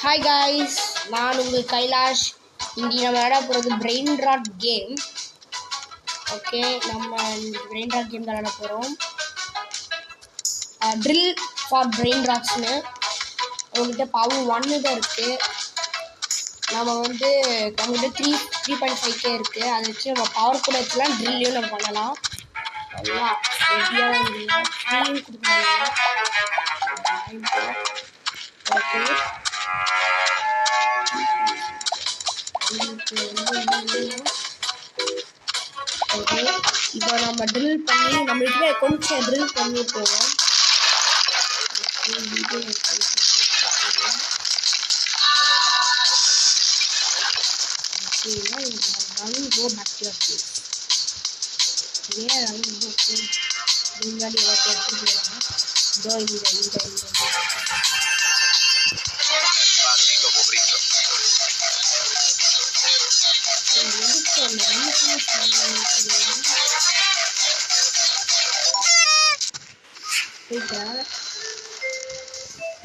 Hi guys, நான் உங்கள் கைலாஷ். இன்றைக்கி நம்ம விளையாட போகிறது பிரெயின் ராட் கேம். ஓகே, நம்ம இந்த பிரெயின் ராட் கேம் விளையாட போகிறோம். ட்ரில் ஃபார் பிரெயின் ராட்ஸ்னு உங்கள்கிட்ட பவர் 1 தான் இருக்குது. நம்ம வந்து நம்மகிட்ட 3.5K இருக்குது. அதை வச்சு நம்ம பவர் கூட வச்சுலாம் ட்ரில்லையும் நம்ம பண்ணலாம். நல்லா ரெடியாக ட்ரீம் கொடுக்கணும். ஓகே, ஓகே, இப்போ நம்ம ட்ரில் பண்ணி நம்மளுக்கு கொஞ்சம் ட்ரில் பண்ணி போவோம்.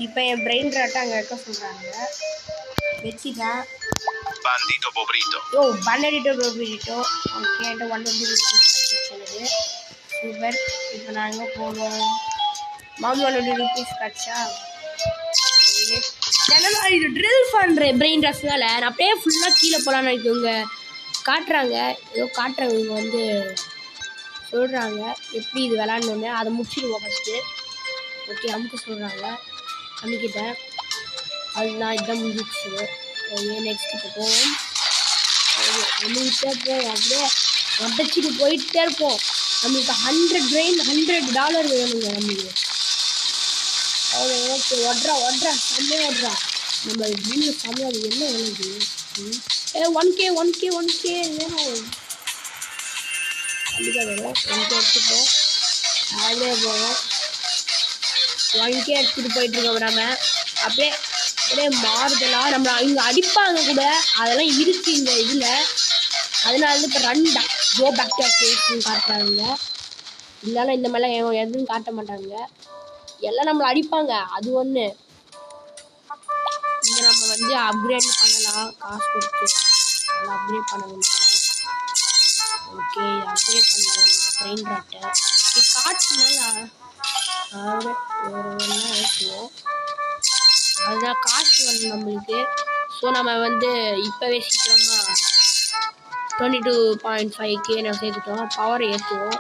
இப்போ என் பிரெயின் ராட்டை அங்கே வைக்க சொல்கிறாங்க. வச்சுட்டேன். Bandito Bobrito. Bandito Bobrito. Okay, என்கிட்ட 120 சொல்லுது. சூப்பர். இப்போ நான் எங்கே போகணும்? மாமி 120 கிடச்சா. என்னன்னா இது ட்ரில் பண்ணுறேன் பிரெயின் ராட்ஸ்னால நான் அப்படியே ஃபுல்லாக கீழே போகலான்னு இவங்க காட்டுறாங்க. ஏதோ காட்டுறாங்க, இவங்க வந்து சொல்கிறாங்க எப்படி இது விளாட்ணுன்னு. அதை முடிச்சுடுவோம் ஃபஸ்ட்டு. ஓகே, அமுக்க சொல்கிறாங்க. அமுக்கிட்டேன். அதுதான் இதுதான் முடிஞ்சிச்சு. ஓகே, நெக்ஸ்ட் இப்போ போவோம். அமுக்கிட்டே போவோம். அப்படியே உடச்சிட்டு போயிட்டே இருப்போம். நம்மளுக்கு $100 வேணுங்க நம்மளுக்கு. ஓகே, ஒட்றா செம்மையாக ஒட்றா. நம்ம வீட்டில் செம்மையாக அது என்ன வேணுது? 1K வேணும். கண்டிப்பாக வேணும். 1K எடுத்துப்போம். அதிலே போவோம். 1K எடுத்துகிட்டு போயிட்டுருக்கோம். நம்ம அப்படியே மாறுதலாம் நம்ம இங்கே அடிப்பாங்க கூட, அதெல்லாம் இருக்கு இந்த இதில். அதனால வந்து இப்போ கோ பேக் டு கேஸ்ன்னு காட்டுறாங்க. இருந்தாலும் இந்த மாதிரிலாம் எதுவும் காட்ட மாட்டாங்க. எல்லாம் நம்மளை அடிப்பாங்க. அது ஒன்று. இங்கே நம்ம வந்து அப்கிரேட் பண்ணலாம். காசு கொடுத்து நல்லா அப்கிரேட் பண்ணணும். ஓகே, அப்கிரேட் பண்ணுவோம் இந்த பிரெயின் ராட்டை. காட்டுனால ஒரு ஒன்றா வச்சுவோம். அதுதான் காசு வரணும் நம்மளுக்கு. ஸோ நம்ம வந்து இப்போவே சீக்கிரமாக 22.5K நம்ம சேர்த்துட்டோம். பவரை ஏற்றுவோம்.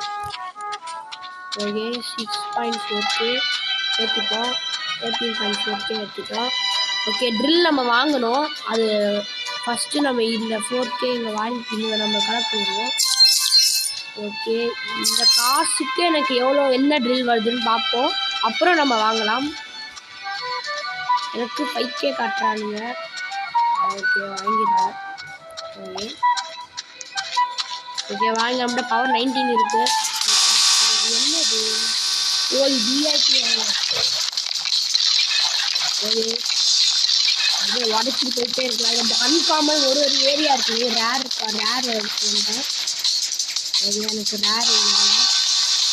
ஓகே, 6.4K ஏற்றிட்டோம். 13.4K ஏற்றிட்டோம். ஓகே, ட்ரில் நம்ம வாங்கணும். அது ஃபஸ்ட்டு நம்ம இந்த 4K இங்கே வாங்கி நம்ம கலெக்ட் பண்ணிடுவோம். ஓகே, இந்த காசுக்கு எனக்கு என்ன ட்ரில் வருதுன்னு பார்ப்போம். அப்புறம் நம்ம வாங்கலாம். எனக்கு 5K காட்டுறானுங்க. ஓகே, வாங்கிட்டேன். ஓகே, வாங்கி நம்மகிட்ட பவர் 19 இருக்குது. என்னது? இது விஐபி. ஓகே, அப்படியே உடச்சிட்டு போயிட்டே இருக்கலாம். நம்ம அன்காமன் ஒரு ஏரியா இருக்குது. ரேர் இருக்குங்க. அது எனக்கு ரேர் இல்லை.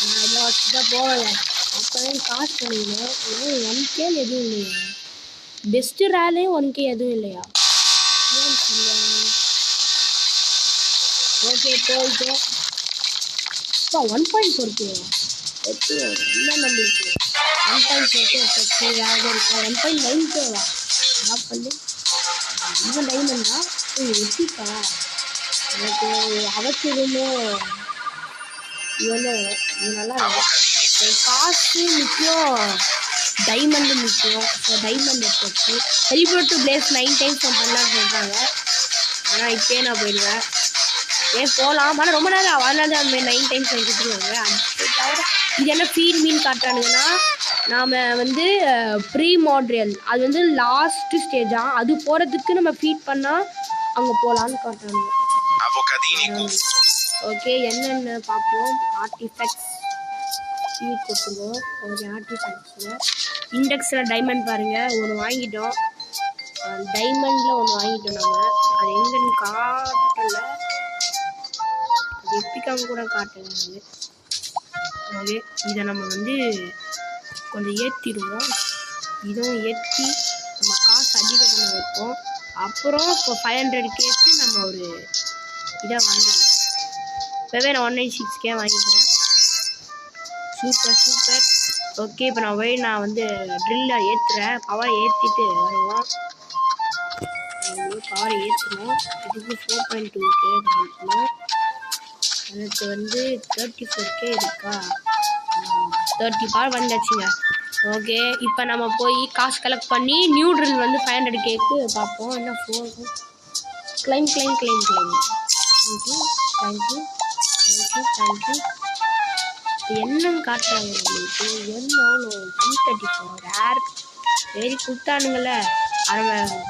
நான் இதை வச்சு தான் போவேன். அப்போ தான் காசு பண்ணிக்கணும். 1K எதுவும் இல்லையா? பெஸ்ட்டு ரேர்லேயும் 1K எதுவும் இல்லையா? ஏன் சொல்ல? ஓகே, போயிட்டு இப்போ 1.4K ஓகே. என்ன நம்மளுக்கு 1.4K வேறு இருக்கா? 1.9K ட்ராப் பண்ணி இந்த டைமண்டா வெட்டிக்கா. எனக்கு அவசியமோ இது நல்லா காசு முக்கியம், டைமண்டு முக்கியம். ஸோ டைமண்ட் எடுத்து செலிப்ரேட் டு பிளேஸ் 9 டைம்ஸ் நான் பண்ணலான்னு சொல்கிறாங்க. ஆனால் இப்போயே நான் போயிடுவேன். போகலாம், ஆனால் ரொம்ப நேரம் அதனால தான் 9 டைம்ஸ் எடுத்துருவாங்க. அது தவிர இது என்ன ஃபீட் மீன் காட்டுறானுங்கன்னா, நாம் வந்து ப்ரீ மாட்ரியல் அது வந்து லாஸ்ட்டு ஸ்டேஜாக அது போகிறதுக்கு நம்ம ஃபீட் பண்ணால் அங்கே போகலான்னு காட்டுறாங்க. ஓகே, என்னென்ன பார்ப்போம். ஆர்டிஃபெக்ட்ஸ் ஃபீட் கொடுத்துருவோம். ஓகே, ஆர்டிஃபெக்ட்ஸில் இண்டெக்ஸில் டைமண்ட் பாருங்கள், ஒன்று வாங்கிட்டோம். டைமண்டில் ஒன்று வாங்கிட்டோம். நம்ம அது எங்கன்னு காட்டலை. அது எப்பிக்காம கூட காட்டுங்க. ஓகே, இதை நம்ம வந்து கொஞ்சம் ஏற்றிடுவோம். இதுவும் ஏற்றி நம்ம காசு அதிகம் பண்ண வைப்போம். அப்புறம் இப்போ 500Kக்கு நம்ம ஒரு இதை வாங்கிடுவோம். இப்போவே நான் 196K வாங்கிட்டேன். சூப்பர். ஓகே, இப்போ நான் வந்து ட்ரில்லை ஏற்றுறேன். பவர் ஏற்றிட்டு வருவோம். பவர் ஏற்றணும். இதுக்கு 4.2K வாங்கிக்கணும். எனக்கு வந்து 34K இருக்கா? 30 பவர் வந்துச்சுங்க. ஓகே, இப்போ நம்ம போய் காசு கலெக்ட் பண்ணி நியூ ட்ரில் வந்து 500Kக்கு பார்ப்போம். என்ன 4 கிளைம். தேங்க்யூ. என்னன்னு காட்டுறாங்க நம்மளுக்கு. எவ்வளோ 134 ரேர் வெரி கொடுத்தானுங்களே. அதை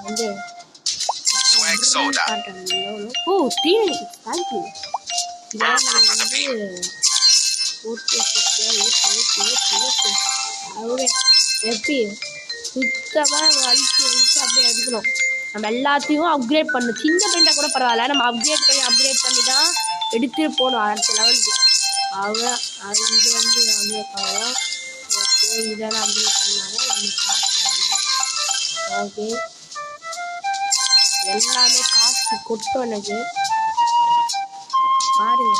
வந்து காட்டுறாங்க. ஓ 3 தேங்க்யூ. இதெல்லாம் நம்ம வந்து எப்படி சுத்தமாக வலிச்சு அப்படியே எடுக்கணும். நம்ம எல்லாத்தையும் அப்கிரேட் பண்ணணும். சின்ன பெயிண்டாக கூட பரவாயில்ல, நம்ம அப்கிரேட் பண்ணி தான் எடுத்துட்டு போகணும் அடுத்த லெவலுக்கு. அது இது வந்து அப்கிரேட் ஆகும். ஓகே, இதெல்லாம் அப்கிரேட் பண்ணாலும் நம்ம காசு வேணும். ஓகே, எல்லாமே காசு கொட்டும் எனக்கு. பாருங்க,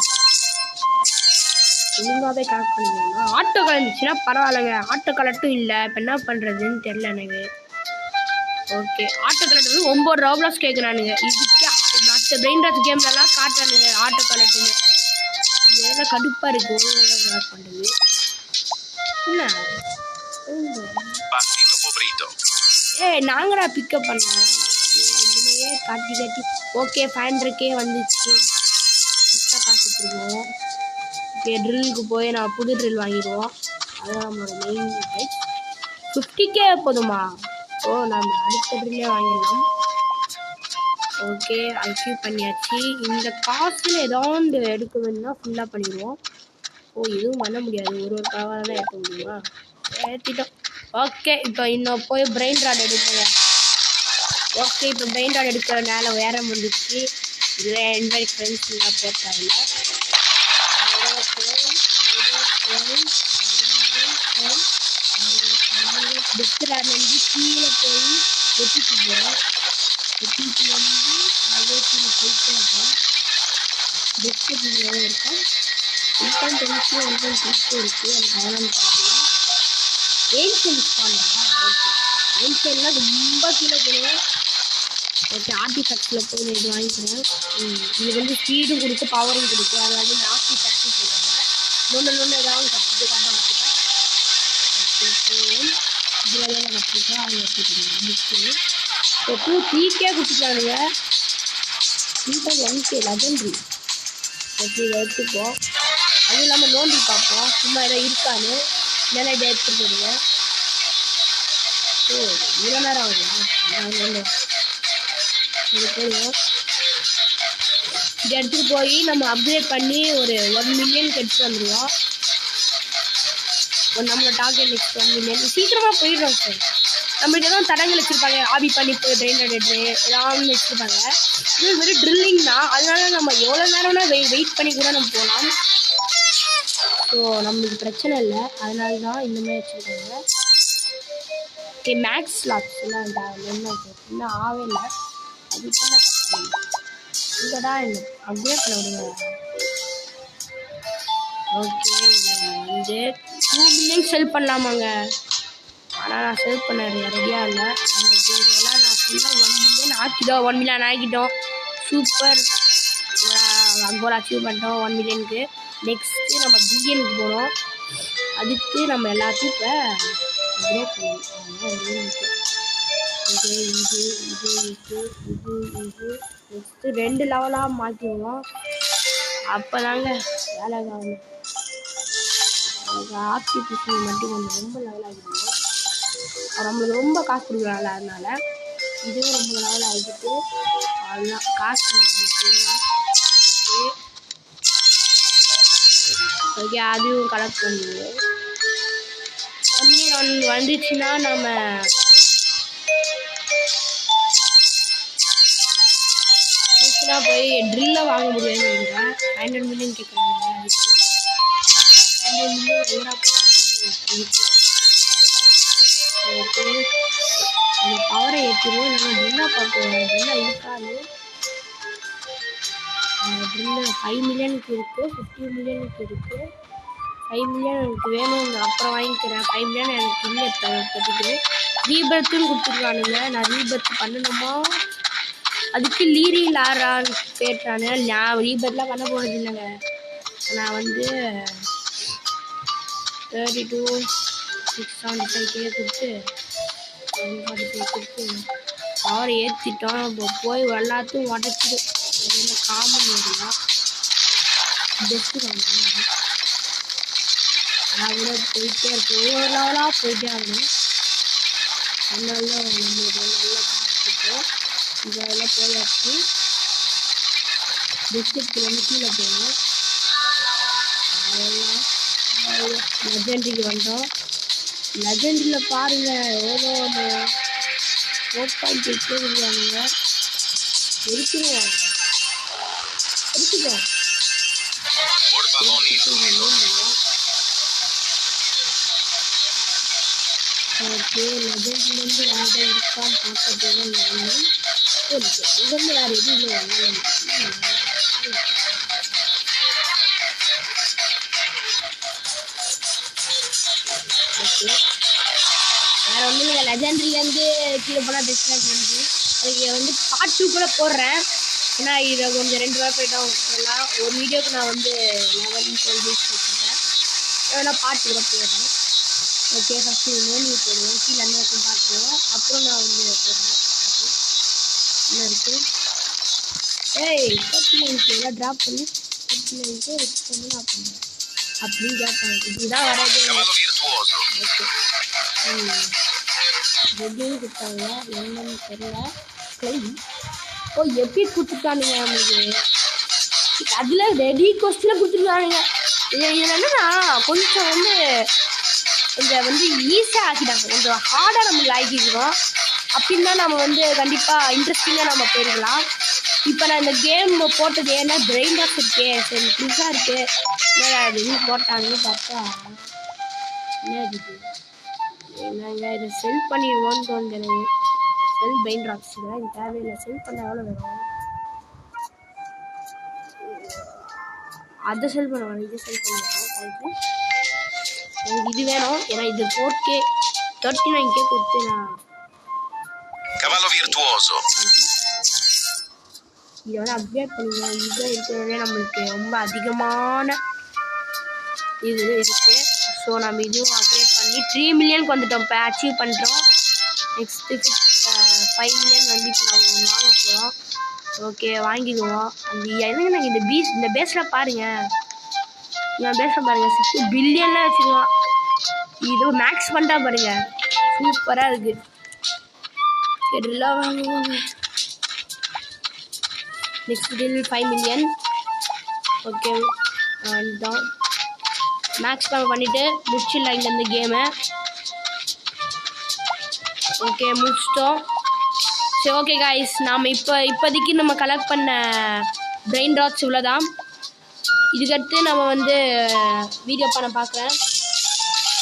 ஒழுங்காகவே கலெக்ட் பண்ணிக்கணும்னா ஆட்டோ கலந்துச்சுன்னா பரவாயில்லைங்க. ஆட்டோ கலெக்டும் இல்லை. இப்போ என்ன பண்ணுறதுன்னு தெரில எனக்கு. ஓகே, ஆட்டோ கலெக்ட் வந்து 9 ரூபாஸ் கேட்குறானுங்க. இதுக்கு மற்ற பிரெயின் ராஸ் கேம்லலாம் காட்டுறானுங்க ஆட்டோ கலெக்ட்டுன்னு. இதெல்லாம் கடுப்பாக இருக்குது. ஒழுங்காக கலெக்ட் பண்ணுறது என்ன நாங்கடா பிக்கப் பண்ணோம். இதுலையே காட்டி ஓகே 500K வந்துச்சு. எக்ஸ்ட்ரா காசு கொடுக்குவோம். ஓகே, ட்ரில்லுக்கு போய் நான் புது ட்ரில் வாங்கிடுவோம். அதுதான் நம்மளோட மெயின் ப்ரைஸ். 50K போதுமா? ஓ, நம்ம அடுத்த ட்ரில்லே வாங்கிடலாம். ஓகே, அச்சீவ் பண்ணியாச்சு. இந்த காசில் ஏதாவது எடுக்க வேணும்னா ஃபுல்லாக பண்ணிடுவோம். ஓ, எதுவும் பண்ண முடியாது. ஒரு காவாக தான் ஏற்ற முடியுமா? ஏற்றிட்டோம். ஓகே, இப்போ இன்னும் போய் பிரெயின் ராட் எடுப்போங்க. ஓகே, இப்போ பிரெயின் ராட் எடுக்கிற நேரம் வேற வந்துச்சு. இதில் என்வாய் ஃப்ரெண்ட்ஸ்லாம் போட்டாங்க. வந்து கீழே போய் வெட்டிட்டு போகிறோம். வெட்டிட்டு வந்து அதே கீழே போயிட்டே இருக்கோம். பெஸ்ட்டு கீழே இருக்கும். 1.10 இருக்குது. எனக்கு அதெல்லாம் பண்ணலாம். ஏன்ஷியல் பண்ணலாம். ஓகே, ஏன்ஷியல்லாம் ரொம்ப கீழே போடுவேன். ஓகே, ஆர்டிஃபேக்ட்ஸில் போய் இது வாங்கிக்கிறேன். இது வந்து ஸ்பீடும் கொடுக்கு, பவரும் கொடுக்கு. அதனால இந்த ஆர்டிஃபேக்ட்னு சொல்கிறாங்க. நொன்று ஏதாவது கற்றுக்கிட்டு வச்சுப்பேன். இதில் வேலை கற்றுக்கிட்டா அவங்க எடுத்துக்கிறாங்க. முடிச்சு இப்போ 3K கொடுத்துட்டானுங்க. 3.1K legendary. ஓகே, இதை எடுத்துப்போம். அதுவும் இல்லாமல் நோண்டி பார்ப்போம் சும்மா ஏதோ இருக்கான்னு. இல்லைன்னா இதை எடுத்துட்டு போடுங்க. ஓ, இவ்வளோ நேரம் ஆகுது. இது போடுவோம். இதை எடுத்துகிட்டு போய் நம்ம அப்கிரேட் பண்ணி ஒரு 1 மில்லியன் எடுத்துட்டு வந்துடுவோம். நம்மளோட டார்கெட் நெக்ஸ்ட் 1 மில்லியன் சீக்கிரமாக போயிடுறோம் சார். நம்மளுக்கு எதாவது தடங்கள் வச்சுருப்பாங்க. ஆபி பண்ணி போய் பிரெயின் ராட் எடுத்து ஏதாவது வச்சுருப்பாங்க. இது வெறும் ட்ரில்லிங் தான். அதனால நம்ம எவ்வளோ நேரம்னா வெயிட் பண்ணி கூட நம்ம போகலாம். ஸோ நம்மளுக்கு பிரச்சனை இல்லை. அதனால தான் இந்த மாதிரி வச்சுருக்காங்க. ஓகே, மேக்ஸ் லாக்ஸ் எல்லாம் இன்னும் ஆகவே இல்லை. அதுக்குள்ள கட்டணும். இங்கே தான் அப்கிரேட் பண்ண விடுங்க. ஓகே, வந்து 2 மில்லியன் செல் பண்ணலாமாங்க. ஆனால் நான் செல் பண்ண ரெடியாக இல்லை. இந்த இதெல்லாம் நான் ஃபுல்லாக 1 மில்லியன் ஆக்கிட்டோம். 1 மில்லியன் ஆக்கிட்டோம். சூப்பர். கோல் அச்சீவ் பண்ணிட்டோம் 1 மில்லியனுக்கு. நெக்ஸ்ட்டு நம்ம பில்லியனுக்கு போகிறோம். அதுக்கு நம்ம எல்லாத்தையும் இப்போ அப்கிரேட் பண்ணணும். இது நெக்ஸ்ட்டு 2 லெவலாக மாற்றிடுவோம். அப்போ தாங்க வேலை ஆகும். ஆர்டிஃபிஷியல் மட்டும் கொஞ்சம் ரொம்ப லெவல் ஆகிடுவோம். நம்மளுக்கு ரொம்ப காசு கொடுக்குறாங்கள, அதனால இதுவும் ரொம்ப லெவல் ஆகிட்டு அதெல்லாம் காசு நம்மளுக்கு. ஓகே, அதுவும் கலெக்ட் பண்ணுவோம். வந்துச்சுன்னா நம்ம போய் ட்ரில்லை வாங்க முடியாதுன்னு நினைக்கிறேன். 500 மில்லியன் கேட்குறாங்க. அதுக்கு 500 மில்லியன் எவ்வளோ இருக்கு. ஓகே, பவரை ஏற்றிடுவோம். இல்லைன்னா ட்ரில்லாக பார்ப்போம். ட்ரில்லாக இருக்காது. ட்ரில்லு 5 மில்லியனுக்கு இருக்குது, 50 மில்லியனுக்கு இருக்குது. 5 மில்லியன் எனக்கு வேணும், அப்புறம் வாங்கிக்கிறேன். 5 மில்லியன் எனக்கு இல்லை இப்போதைக்கு. ரீபர்த்துன்னு கொடுத்துருக்கானுங்க. நான் ரீபர்த் பண்ணணுமா? அதுக்கு லீரி லாரான்னு கேட்டானு. நான் ரீபர்த்லாம் பண்ண போகிறது இல்லைங்க. நான் வந்து 32,675K கொடுத்து 145 கொடுத்து பவர் ஏற்றிட்டோம். இப்போ போய் எல்லாத்தையும் உடச்சிடு. என்ன காமன் ஏரியா பெஸ்ட்டு காமன். நான் கூட போயிட்டே இருக்கேன். ஒவ்வொரு லெவலாக போயிட்டே ஆகணும். அதனால நம்மளுக்கு நல்லா பார்த்துட்டோம். இதெல்லாம் போயாச்சு. பெஸ்ட்டுக்கு வந்து கீழே போகணும். அதெல்லாம் லெஜெண்டரிக்கு வந்தோம். லெஜெண்டரியில் பாருங்கள் எவ்வளோ 4.8 இருக்கானுங்க. இருக்குவோம் இருக்குதோம். ஓகே லெஜெண்ட்லேருந்து வேறு இருக்கான்னு பார்க்கறதுல நான் இருக்கு. இங்கேருந்து வேறு எதுவும் இல்லை. ஓகே வேறு ஒன்றும் இல்லை. லெஜெண்ட்ரிலேருந்து கீழே போனால் பெஸ்ட்டாக செஞ்சு அதுக்கு வந்து பார்ட் 2 கூட போடுறேன். ஏன்னா இதை கொஞ்சம் 2 வாரம் போய்ட்டா போடலாம். ஒரு வீடியோக்கு நான் வந்து 11-12 வீக்ஸ் வச்சுருக்கேன். ஏன்னா பார்ட் கூட போடுறேன். ஓகே ஃபஸ்ட்டு நோனி போடுவேன். கீழே என்ன இருக்கும் பார்த்துருவேன். அப்புறம் நான் வந்து போடுறேன். என்ன இருக்குது? ஏய் 39 எல்லாம் ட்ராப் பண்ணி 39 வச்சுக்கோங்க அப்படின்னு அப்படின்னு கேட்பாங்க. இதுதான் வரது. ஓகே ரெடியும் கொடுத்தாங்க. என்னன்னு தெரியல. ஓ எப்படி கொடுத்துருக்கானுங்க நம்மளுக்கு. அதில் ரெடி கொஸ்டினை கொடுத்துருக்கானுங்க. இதில் என்னன்னா கொஞ்சம் வந்து ஈஸியாக ஆக்கிட்டாங்க. கொஞ்சம் ஹார்டாக நம்மளுக்கு ஆக்கிக்கிறோம். அப்படின்னா நம்ம வந்து கண்டிப்பாக இன்ட்ரெஸ்டிங்காக நம்ம போயிருக்கலாம். இப்போ நான் இந்த கேம் போட்டது ஏன்னா பிரெயின் ராக் இருக்கே, சரி புதுசாக இருக்குது என்ன போட்டாங்கன்னு பார்த்தா என்ன இருக்குது என்னங்க இதை செல் பண்ணிடுவோன்னு தோணுது எனக்கு. செல் பிரெயின் ராக்ஸ் தான் இது தேவையில்லை. செல் பண்ண எவ்வளோ வேணும்? அதை செல் பண்ணுவாங்க, இதை செல் பண்ணுவாங்க. எனக்கு இது வேணும். ஏன்னா இது 4K 39K கொடுத்து நான் Cavallo virtuoso. இதை வந்து அப்கிரேட் பண்ணிக்கலாம். இது இருக்கிறதே நம்மளுக்கு ரொம்ப அதிகமான இது இருக்குது. ஸோ நம்ம இதுவும் அப்கிரேட் பண்ணி 3 மில்லியனுக்கு வந்துட்டோம். இப்போ அச்சீவ் பண்ணுறோம். நெக்ஸ்ட்டு 5 மில்லியன் வந்து இப்போ நம்ம வாங்க போகிறோம். ஓகே வாங்கிடுவோம். அந்த என்னங்க நாங்கள் இந்த பேஸில் பாருங்கள். நான் பேஸில் பாருங்கள் 6 பில்லியன்லாம் வச்சுருக்கலாம். இது மேக்ஸ் பண்ணிட்டா பாருங்கள் சூப்பராக இருக்குது. சரிலாம் வாங்குவாங்க. நெக்ஸ்ட் டில் 5 மில்லியன். ஓகே அதுதான் மேக்ஸ் பண்ணிவிட்டு முடிச்சிடலாம் இங்கே இந்த கேமை. ஓகே முடிச்சிட்டோம். சரி ஓகே காய்ஸ், நாம் இப்போதைக்கு நம்ம கலெக்ட் பண்ண பிரெயின் ராக்ஸ் இவ்வளோதான். இதுக்கடுத்து நம்ம வந்து வீடியோ பண்ண பார்க்குறேன்.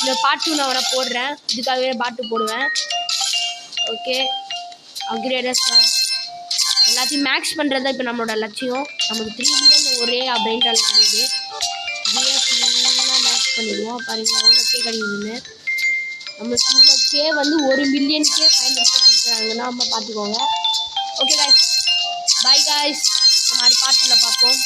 இந்த பார்ட் 2 நான் வேணால் போடுறேன். இதுக்காகவே பார்ட் 2 போடுவேன். ஓகே அப்கிரேடர்ஸ் எல்லாத்தையும் மேக்ஸ் பண்ணுறது தான் இப்போ நம்மளோட லட்சியம். நமக்கு 3 மில்லியன் ஒரே பிரெயின் ராக் கிடைக்குது. இதுவே ஃபுல்லாக மேக்ஸ் பண்ணிடுவோம். பாருங்கள் எவ்வளோ கே கிடைக்குதுன்னு. நம்மளுக்கு இவ்வளோ கே வந்து 1 மில்லியனுக்கே 500K கொடுக்குறாங்கன்னா நம்ம பார்த்துக்கோங்க. ஓகே காய்ஸ், பாய் காய்ஸ், நம்ம அடுத்த பார்ட்டில் பார்ப்போம்.